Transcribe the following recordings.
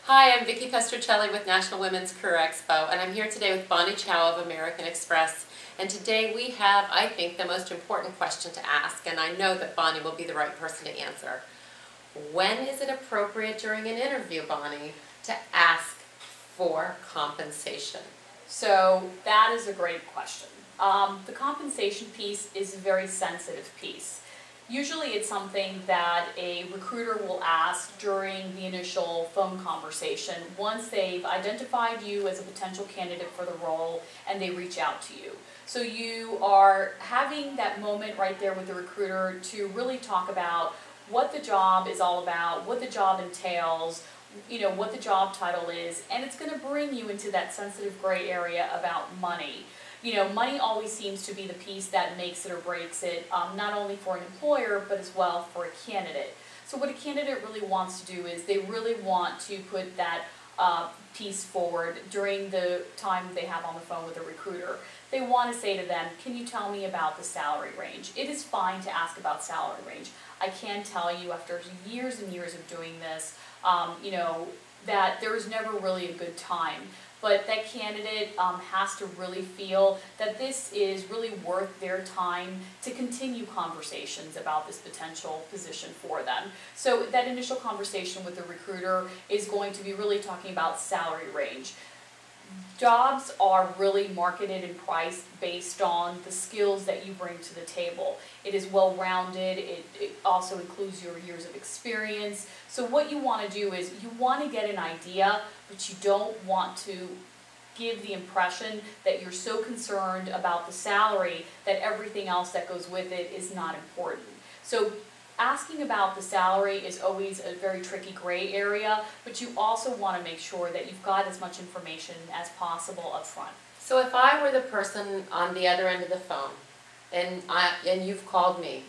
Hi, I'm Vicky Pestrichelli with National Women's Career Expo, and I'm here today with Bonnie Chao of American Express. And today we have, I think, the most important question to ask, and I know that Bonnie will be the right person to answer. When is it appropriate during an interview, Bonnie, to ask for compensation? So that is a great question. The compensation piece is a very sensitive piece. Usually it's something that a recruiter will ask during the initial phone conversation once they've identified you as a potential candidate for the role and they reach out to you. So you are having that moment right there with the recruiter to really talk about what the job is all about, what the job entails, what the job title is, and it's going to bring you into that sensitive gray area about money. Money always seems to be the piece that makes it or breaks it, not only for an employer, but as well for a candidate. So what a candidate really wants to do is they really want to put that piece forward during the time they have on the phone with a recruiter. They want to say to them, can you tell me about the salary range? It is fine to ask about salary range. I can tell you after years and years of doing this, that there is never really a good time. But that candidate has to really feel that this is really worth their time to continue conversations about this potential position for them. So that initial conversation with the recruiter is going to be really talking about salary range. Jobs are really marketed and priced based on the skills that you bring to the table. It is well-rounded, it also includes your years of experience. So what you want to do is you want to get an idea, but you don't want to give the impression that you're so concerned about the salary that everything else that goes with it is not important. So asking about the salary is always a very tricky gray area, but you also want to make sure that you've got as much information as possible up front. So if I were the person on the other end of the phone, and you've called me,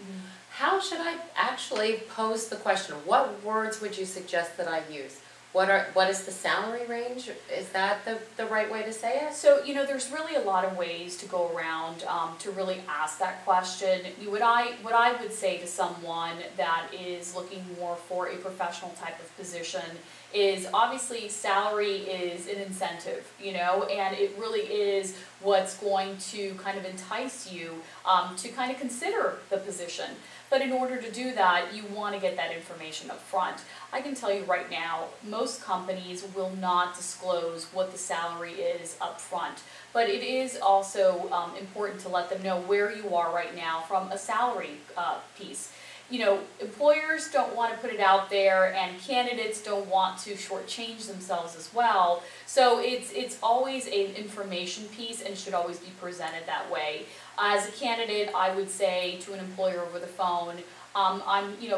how should I actually pose the question? What words would you suggest that I use? What is the salary range? Is that the right way to say it? So, there's really a lot of ways to go around to really ask that question. What I would say to someone that is looking more for a professional type of position is obviously salary is an incentive, and it really is what's going to kind of entice you to kind of consider the position. But in order to do that, you want to get that information up front. I can tell you right now, most companies will not disclose what the salary is up front. But it is also important to let them know where you are right now from a salary piece. Employers don't want to put it out there, and candidates don't want to shortchange themselves as well. So it's always an information piece and should always be presented that way. As a candidate, I would say to an employer over the phone, I'm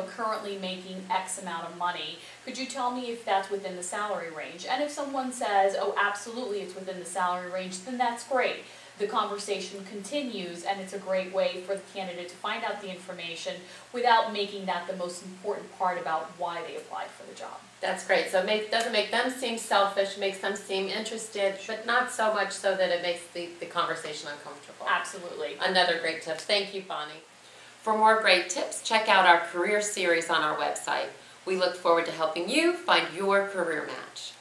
currently making X amount of money. Could you tell me if that's within the salary range? And if someone says, oh, absolutely, it's within the salary range, then that's great. The conversation continues, and it's a great way for the candidate to find out the information without making that the most important part about why they applied for the job. That's great. So it doesn't make them seem selfish, makes them seem interested, but not so much so that it makes the conversation uncomfortable. Absolutely. Another great tip. Thank you, Bonnie. For more great tips, check out our career series on our website. We look forward to helping you find your career match.